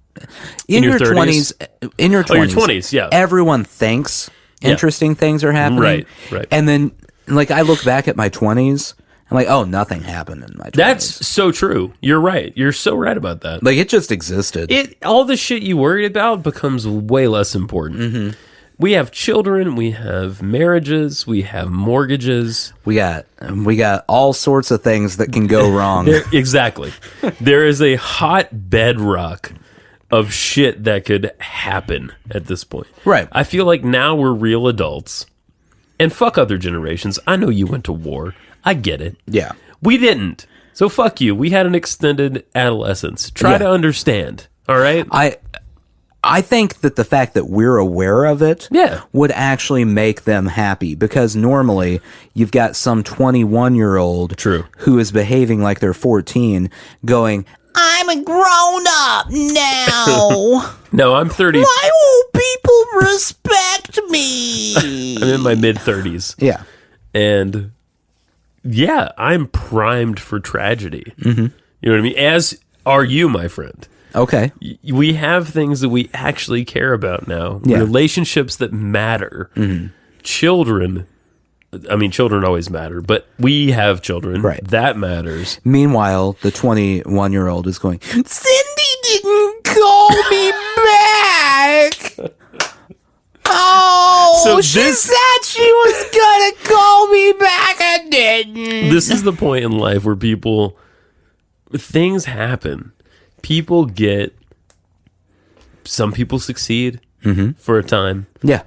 your your 30s? 20s. In your 20s, Oh, your 20s, yeah. Everyone thinks interesting things are happening. Right. And then, I look back at my 20s. I'm like, oh, nothing happened in my 20s. That's so true. You're right. You're so right about that. it just existed. All the shit you worried about becomes way less important. We have children, we have marriages, we have mortgages. We got all sorts of things that can go wrong. Exactly. There is a hot bedrock of shit that could happen at this point. Right. I feel like now we're real adults. And fuck other generations. I know you went to war. I get it. Yeah. We didn't. So fuck you. We had an extended adolescence. Try Yeah. to understand. All right? I think that the fact that we're aware of it Yeah. would actually make them happy because normally you've got some 21-year-old True. who is behaving like they're 14 going, I'm a grown-up now. No, I'm 30. Why won't people respect me? I'm in my mid-30s. Yeah. And yeah, I'm primed for tragedy. You know what I mean? As are you, my friend. Okay. We have things that we actually care about now. Yeah. Relationships that matter. Children. I mean, children always matter, but we have children. Right. That matters. Meanwhile, the 21-year-old is going, Cindy didn't call me back. Oh, So she this- said she was going to call me back and didn't. This is the point in life where things happen. People some people succeed for a time. Yeah.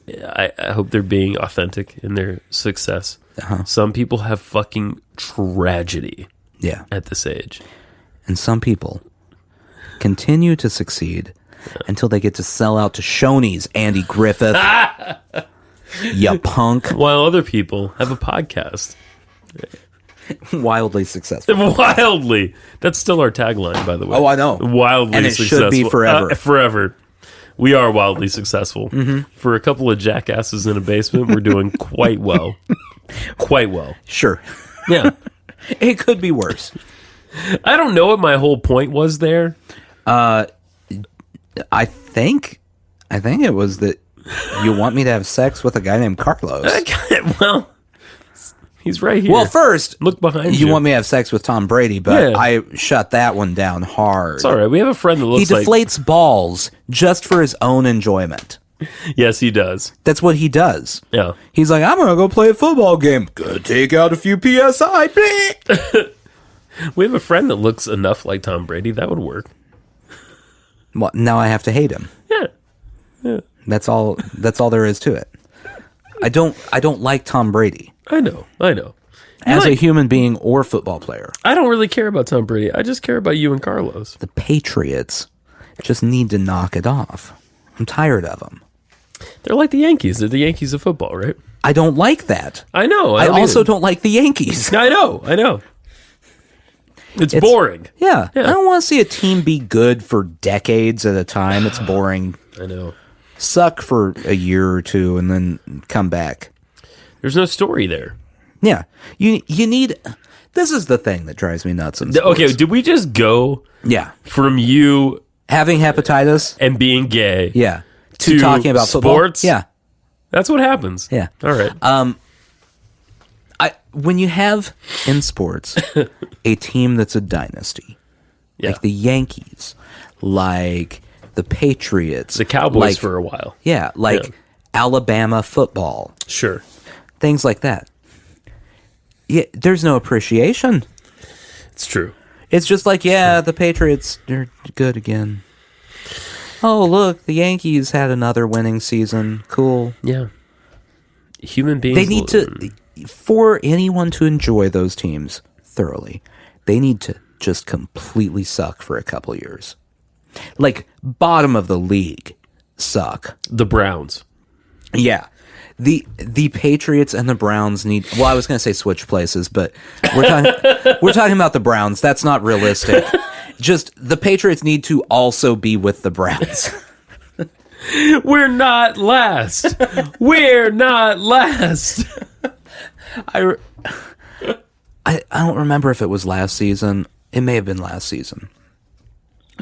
I hope they're being authentic in their success. Some people have fucking tragedy Yeah. at this age. And some people continue to succeed until they get to sell out to Shoney's Andy Griffith. You punk. While other people have a podcast. Wildly successful. Wildly. That's still our tagline, by the way. Oh, I know. Wildly And it should successful. be forever. Forever. We are wildly successful. For a couple of jackasses in a basement, we're doing quite well. Quite well. Sure. Yeah. It could be worse. I don't know what my whole point was there. I think it was that you want me to have sex with a guy named Carlos. Well, he's right here. Well, first, Look behind you. you want me to have sex with Tom Brady, but Yeah. I shut that one down hard. It's all right. We have a friend that He looks like... deflates balls just for his own enjoyment. Yes, he does. That's what he does. Yeah. He's like, I'm gonna go play a football game. Gonna take out a few PSI. We have a friend that looks enough like Tom Brady. That would work. Well, now I have to hate him. Yeah. That's all there is to it. I don't like Tom Brady I know. as a like- human being or football player. I don't really care about Tom Brady. I just care about you and Carlos. The Patriots just need to knock it off. I'm tired of them. They're like the Yankees. They're the Yankees of football, right? I don't like that. I know. I also don't like the Yankees. I know. It's boring. Yeah. Yeah. I don't want to see a team be good for decades at a time. It's boring. I know. Suck for a year or two and then come back. There's no story there. Yeah. You need... This is the thing that drives me nuts in sports. Okay, did we just go Yeah. from you Having hepatitis. and being gay? Yeah. To talking about sports? football. Yeah. That's what happens. Yeah. All right. When you have in sports a team that's a dynasty, yeah. like the Yankees, like the Patriots, The Cowboys like, for a while. yeah, like Yeah. Alabama football, Sure. things like that. Yeah, there's no appreciation. It's true. It's just like, yeah, the Patriots, they're good again. Oh, look, the Yankees had another winning season. Cool. Yeah. Human beings. They need to, for anyone to enjoy those teams thoroughly, they need to just completely suck for a couple years. Like, bottom of the league suck. The Browns. Yeah. The Patriots and the Browns need, well, I was going to say switch places, but we're talking about the Browns. That's not realistic. Just the Patriots need to also be with the Browns. We're not last. We're not last. I don't remember if it was last season. It may have been last season.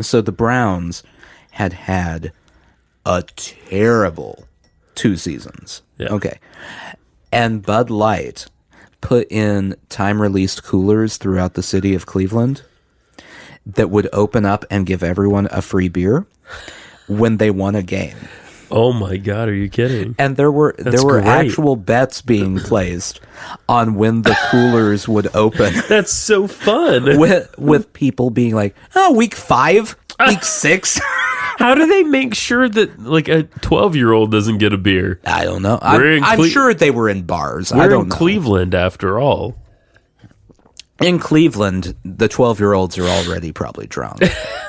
So the Browns had a terrible 2 seasons. Yeah. Okay. And Bud Light put in time-released coolers throughout the city of Cleveland that would open up and give everyone a free beer when they won a game. Oh my God, are you kidding? And there were great. actual bets being placed on when the coolers would open. That's so fun. with people being like, "Oh, week 5, week 6." How do they make sure that like a 12-year-old doesn't get a beer? I don't know. We're I'm sure they were in bars. We're I don't in know. Cleveland after all. In Cleveland, the 12-year-olds are already probably drunk.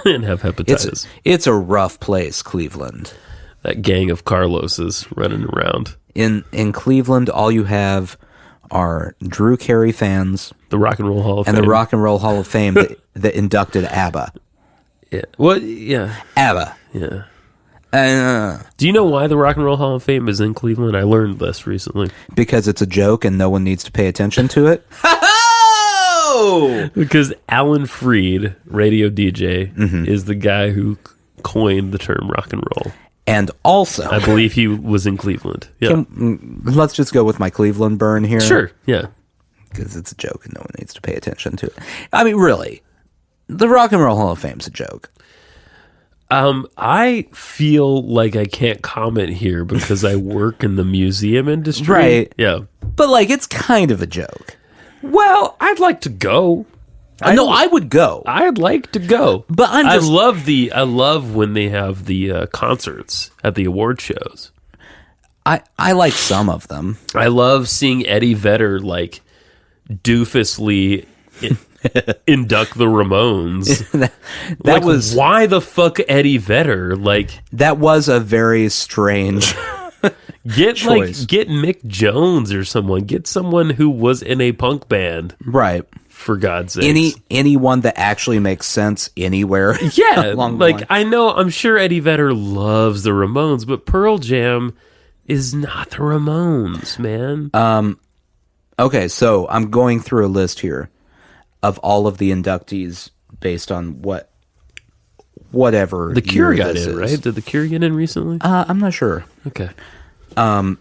And have hepatitis. It's a rough place, Cleveland. That gang of Carloses running around. In Cleveland, all you have are Drew Carey fans The Rock and Roll Hall of and Fame. the Rock and Roll Hall of Fame that inducted ABBA. Yeah. Well, yeah. ABBA. Yeah. Do you know why the Rock and Roll Hall of Fame is in Cleveland? I learned this recently. Because it's a joke and no one needs to pay attention to it. Because Alan Freed, radio DJ, is the guy who coined the term rock and roll. And also, I believe he was in Cleveland. Yeah. let's just go with my Cleveland burn here. Sure. Yeah. Because it's a joke and no one needs to pay attention to it. I mean, really, the Rock and Roll Hall of Fame's a joke. I feel like I can't comment here because I work in the museum industry. Right. Yeah. But, like, it's kind of a joke. Well, I'd like to go. I would go. I'd like to go. But I love when they have the concerts at the award shows. I like some of them. I love seeing Eddie Vedder like doofusly induct the Ramones. that was why the fuck Eddie Vedder? Like that was a very strange get choice. get Mick Jones or someone. Get someone who was in a punk band. Right. For God's sake. Anyone that actually makes sense anywhere. Yeah. along the Like line. I'm sure Eddie Vedder loves the Ramones, but Pearl Jam is not the Ramones, man. Okay, so I'm going through a list here of all of the inductees based on whatever The Cure year got this in, is. right? Did the Cure get in recently? I'm not sure. Okay. And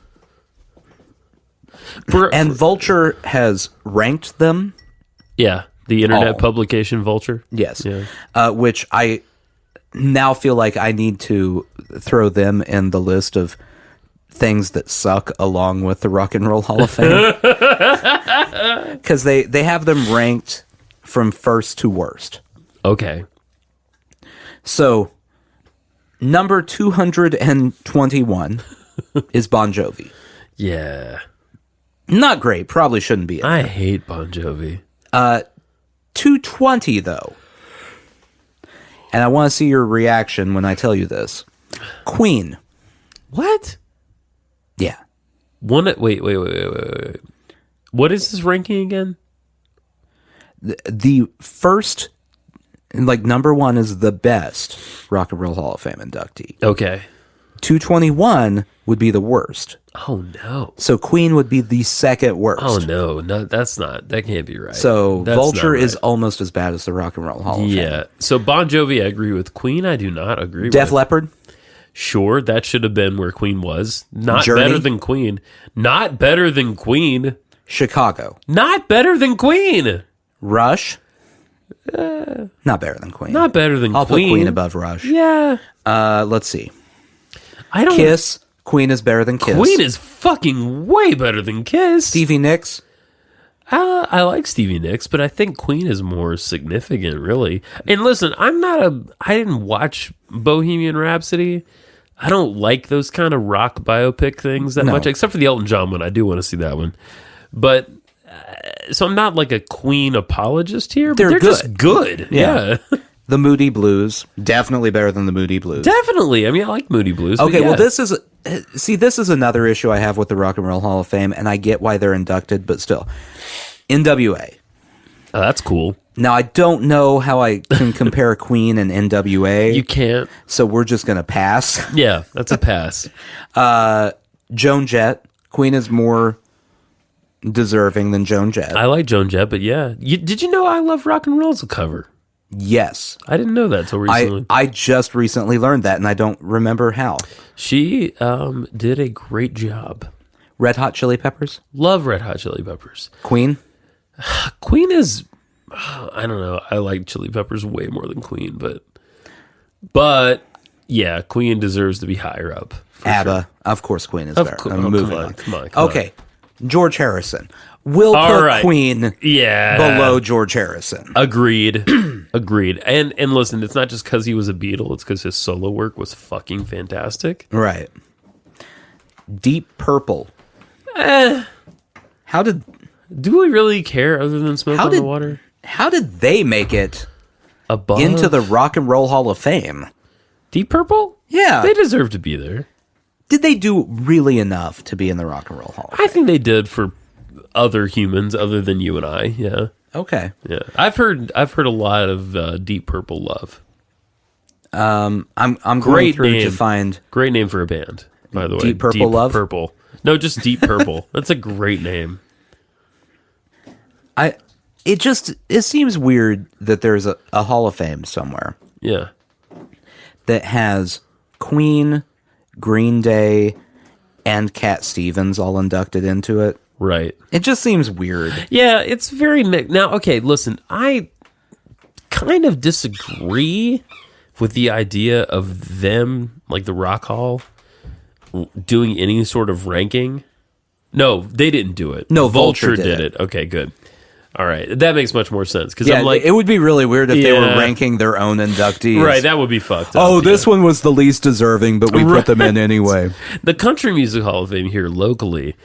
Vulture has ranked them. Yeah, the internet All. publication Vulture. Yes. Yeah. Which I now feel like I need to throw them in the list of things that suck along with the Rock and Roll Hall of Fame. Because they have them ranked from first to worst. Okay. So, number 221 is Bon Jovi. Yeah. Not great. Probably shouldn't be. I hate Bon Jovi. 220, though. And I want to see your reaction when I tell you this. Queen. What? Yeah. Wait. What is this ranking again? The first, like, number 1 is the best Rock and Roll Hall of Fame inductee. Okay. 221 would be the worst. Oh no. So Queen would be the second worst. Oh no, that can't be right. So That's Vulture not right. is almost as bad as the Rock and Roll Hall of Fame. Yeah. So Bon Jovi, I agree with. Queen, I do not agree Def with. Leppard. Sure, that should have been where Queen was. Not Journey? better than Queen. Not better than Queen. Chicago. Not better than Queen. Rush. Not better than Queen. Not better than I'll Queen. put Queen above Rush. Yeah. Let's see. I don't. Kiss. Queen is better than Kiss. Queen is fucking way better than Kiss. Stevie Nicks. I like Stevie Nicks, but I think Queen is more significant, really. And listen, I didn't watch Bohemian Rhapsody. I don't like those kind of rock biopic things that much, except for the Elton John one. I do want to see that one. But, so I'm not like a Queen apologist here, but they're just good. Yeah. The Moody Blues, definitely better than the Moody Blues. Definitely. I mean, I like Moody Blues. Okay, well, this is another issue I have with the Rock and Roll Hall of Fame, and I get why they're inducted, but still. NWA. Oh, that's cool. Now, I don't know how I can compare Queen and NWA. You can't. So we're just going to pass. Yeah, that's a pass. Joan Jett. Queen is more deserving than Joan Jett. I like Joan Jett, but yeah. Did you know I Love Rock and Roll's a cover? Yes. I didn't know that until recently. I just recently learned that, and I don't remember how. She did a great job. Red Hot Chili Peppers? Love Red Hot Chili Peppers. Queen? Queen is... I don't know. I like Chili Peppers way more than Queen, but yeah, Queen deserves to be higher up. ABBA. Sure. Of course Queen is better. Come on. Okay. George Harrison. We'll put Queen below George Harrison. Agreed. Agreed. And listen, it's not just because he was a Beatle. It's because his solo work was fucking fantastic. Right. Deep Purple. How did... Do we really care other than Smoke on the Water? How did they make it above into the Rock and Roll Hall of Fame? Deep Purple? Yeah. They deserve to be there. Did they do really enough to be in the Rock and Roll Hall of Fame? I think they did for other humans other than you and I. Yeah. Okay. Yeah. I've heard a lot of Deep Purple love. I'm going through to find great name for a band, by the way. Deep Purple Love? Purple. No, just Deep Purple. That's a great name. It seems weird that there's a Hall of Fame somewhere. Yeah. That has Queen, Green Day, and Cat Stevens all inducted into it. Right. It just seems weird. Yeah, it's very mixed. Now, okay, listen, I kind of disagree with the idea of them, like the Rock Hall, doing any sort of ranking. No, they didn't do it. No, Vulture did it. Okay, good. All right. That makes much more sense. Because yeah, I'm like, it would be really weird if they were ranking their own inductees. Right, that would be fucked up. Oh, this one was the least deserving, but we put them in anyway. The Country Music Hall of Fame here locally,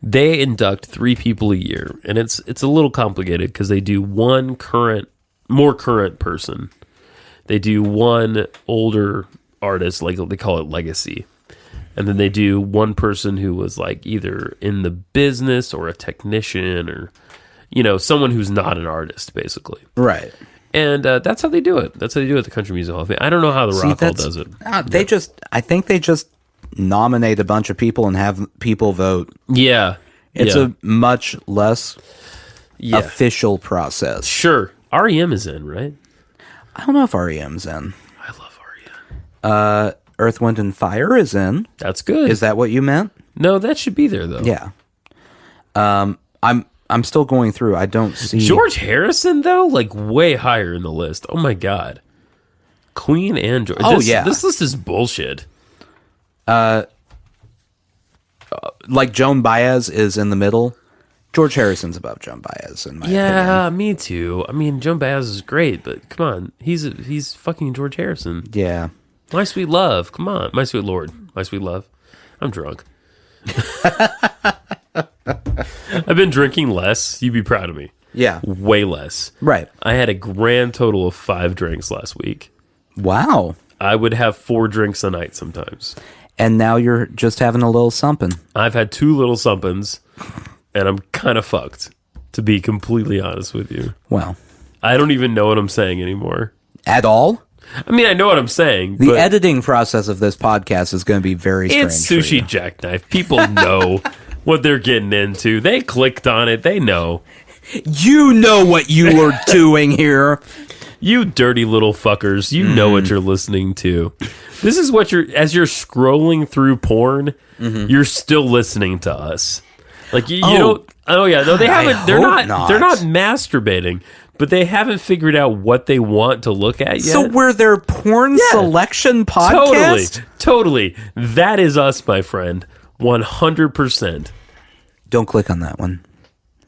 they induct 3 people a year. And it's a little complicated because they do one more current person. They do one older artist, like they call it legacy. And then they do one person who was like either in the business or a technician or... someone who's not an artist, basically. Right. And that's how they do it. That's how they do it at the Country Music Hall of Fame. I don't know how the Rock Hall does it. I think they just nominate a bunch of people and have people vote. Yeah. It's a much less official process. Sure. REM is in, right? I don't know if REM's in. I love REM. Earth, Wind, and Fire is in. That's good. Is that what you meant? No, that should be there, though. Yeah. I'm still going through. I don't see... George Harrison, though? Like, way higher in the list. Oh, my God. Queen and George. This list is bullshit. Like, Joan Baez is in the middle. George Harrison's above Joan Baez, in my opinion. Yeah, me too. I mean, Joan Baez is great, but come on. He's fucking George Harrison. Yeah. My Sweet Love. Come on. My Sweet Lord. My Sweet Love. I'm drunk. I've been drinking less. You'd be proud of me. Yeah. Way less. Right. I had a grand total of 5 drinks last week. Wow. I would have 4 drinks a night sometimes. And now you're just having a little something. I've had 2 little somethings, and I'm kind of fucked, to be completely honest with you. Well. I don't even know what I'm saying anymore. At all? I mean, I know what I'm saying. The editing process of this podcast is going to be very strange. It's Sushi Jackknife. People know what they're getting into. They clicked on it. They know. You know what you are doing here. You dirty little fuckers. You know what you're listening to. This is what as you're scrolling through porn, you're still listening to us. Like you don't. Oh yeah, no, they haven't. They're not. They're not masturbating. But they haven't figured out what they want to look at yet. So we're their porn selection podcast? Totally. That is us, my friend. 100%. Don't click on that one.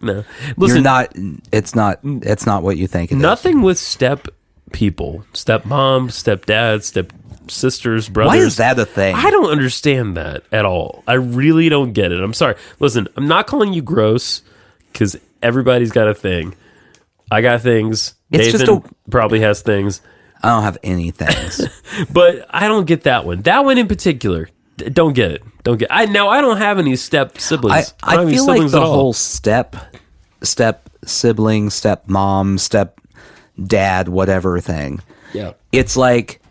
No. You're Listen, not. It's not what you think it is. nothing with step people, step moms, step dads, step sisters, brothers. Why is that a thing? I don't understand that at all. I really don't get it. I'm sorry. Listen, I'm not calling you gross because everybody's got a thing. I got things. It's Nathan just probably has things, I don't have any things. but I don't get that one. That one in particular, don't get it. I don't have any step siblings. I don't have any feel like siblings the at all. whole step sibling, step mom, step dad, whatever thing. Yeah. It's like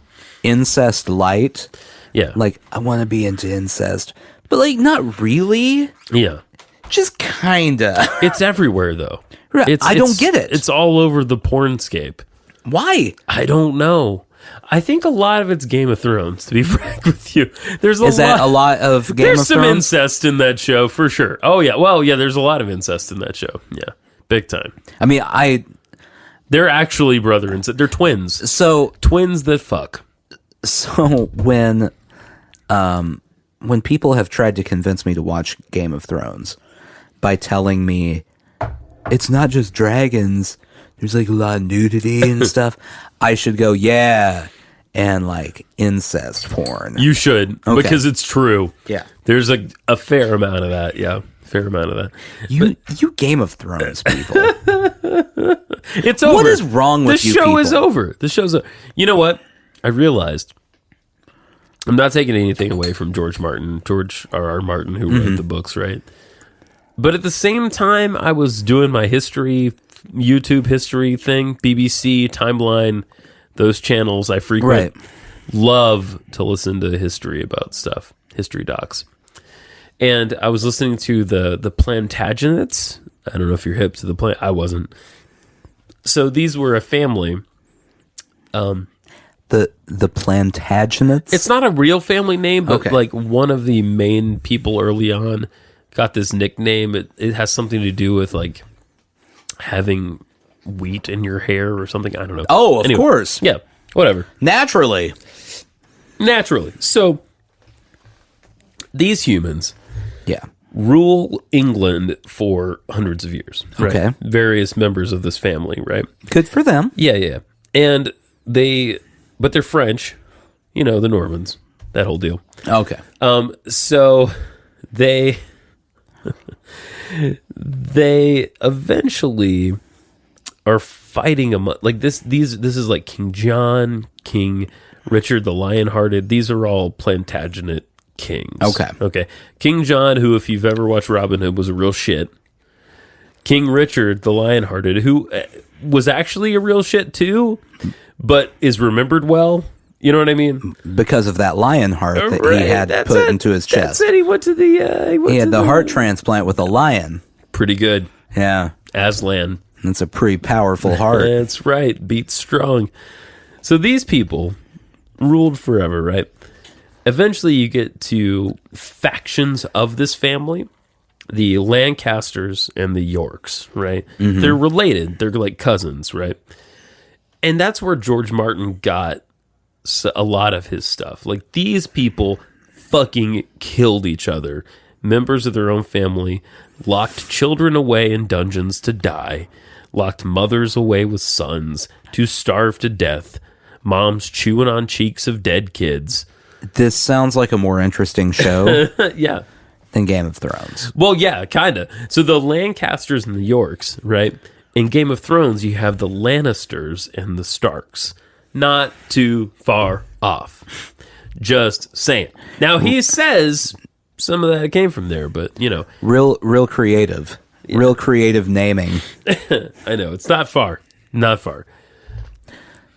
incest light. Yeah. Like, I want to be into incest, but like not really. Yeah. Just kinda. It's everywhere though. Right. I don't get it. It's all over the pornscape. Why? I don't know. I think a lot of it's Game of Thrones, to be frank with you. There's Is that a lot of Game There's of some Thrones? incest in that show for sure. Oh yeah. Well, yeah, there's a lot of incest in that show. Yeah. Big time. I mean, They're actually brother and they're twins. so Twins that fuck. when people have tried to convince me to watch Game of Thrones by telling me it's not just dragons, there's like a lot of nudity and stuff, I should go, yeah, and like incest porn. You should, Okay. because it's true. Yeah. There's a fair amount of that. Yeah. Fair amount of that. You Game of Thrones people. It's over. What is wrong with you The show people? is over. The show's over. You know what? I realized I'm not taking anything away from George R.R. Martin, who wrote the books, right? But at the same time, I was doing my YouTube history thing, BBC, Timeline, those channels I frequent. Right. Love to listen to history about stuff, history docs. And I was listening to the Plantagenets. I don't know if you're hip to the plant. I wasn't. So these were a family. The Plantagenets? It's not a real family name, but Okay. like one of the main people early on got this nickname. It has something to do with like having wheat in your hair or something. I don't know. Oh, of Anyway, course. Yeah, whatever. Naturally. So these humans Yeah. rule England for hundreds of years. Right? Okay. Various members of this family, right? Good for them. Yeah. And but they're French, the Normans, that whole deal. Okay. So they eventually are fighting like this. This is like King John, King Richard the Lionhearted. These are all Plantagenet kings. Okay. King John, who, if you've ever watched Robin Hood, was a real shit. King Richard the Lionhearted, who was actually a real shit too, but is remembered well. You know what I mean? Because of that lion heart that Right, he had that's put it. into his chest. That's it. He went to the. He had the heart transplant with a lion. Pretty good. Yeah. Aslan. It's a pretty powerful heart. That's right. Beats strong. So these people ruled forever, right? Eventually you get to factions of this family. The Lancasters and the Yorks, right? Mm-hmm. They're related. They're like cousins, right? And that's where George Martin got a lot of his stuff. Like, these people fucking killed each other. Members of their own family, locked children away in dungeons to die, locked mothers away with sons to starve to death, moms chewing on cheeks of dead kids. This sounds like a more interesting show Yeah. than Game of Thrones. Well, yeah, kind of. So the Lancasters and the Yorks, right? In Game of Thrones, you have the Lannisters and the Starks. Not too far off. Just saying. Now, he says some of that came from there, but, Real creative. Yeah. Real creative naming. I know. It's not far. Not far.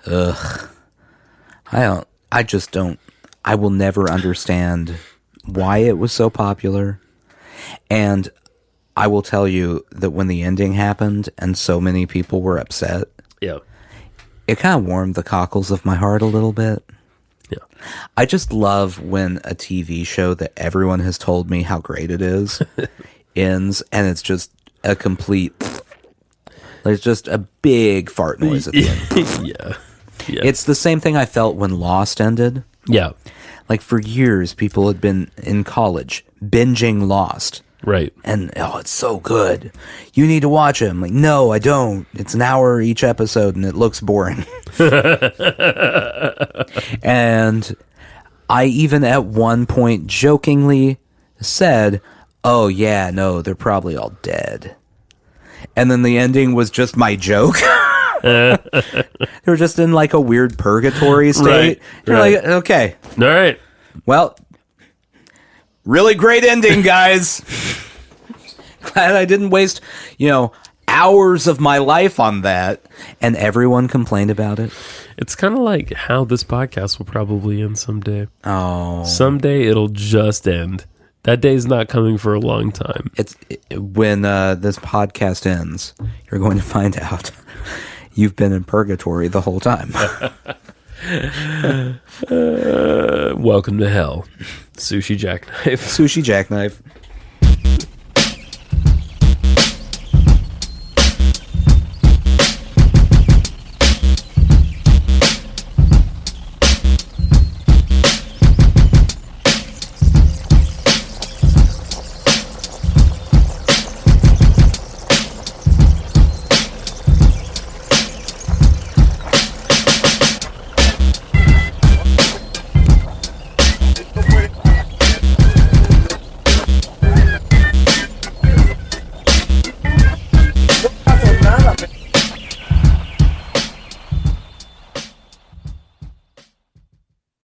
Ugh. I will never understand why it was so popular. And I will tell you that when the ending happened and so many people were upset, Yeah. it kind of warmed the cockles of my heart a little bit. Yeah. I just love when a TV show that everyone has told me how great it is ends, and it's just a complete... There's just a big fart noise at the end. Yeah. It's the same thing I felt when Lost ended. Yeah. Like, for years, people had been in college binging Lost. Right. And it's so good. You need to watch it. I'm like, no, I don't. It's an hour each episode and it looks boring. And I even at one point jokingly said, oh yeah, no, they're probably all dead. And then the ending was just my joke. They were just in like a weird purgatory state. Right, You're right. like, okay, All right. well, really great ending, guys. Glad I didn't waste, hours of my life on that. And everyone complained about it. It's kind of like how this podcast will probably end someday. Oh. Someday it'll just end. That day's not coming for a long time. When this podcast ends, you're going to find out you've been in purgatory the whole time. Welcome to hell. Sushi Jackknife. Sushi Jackknife.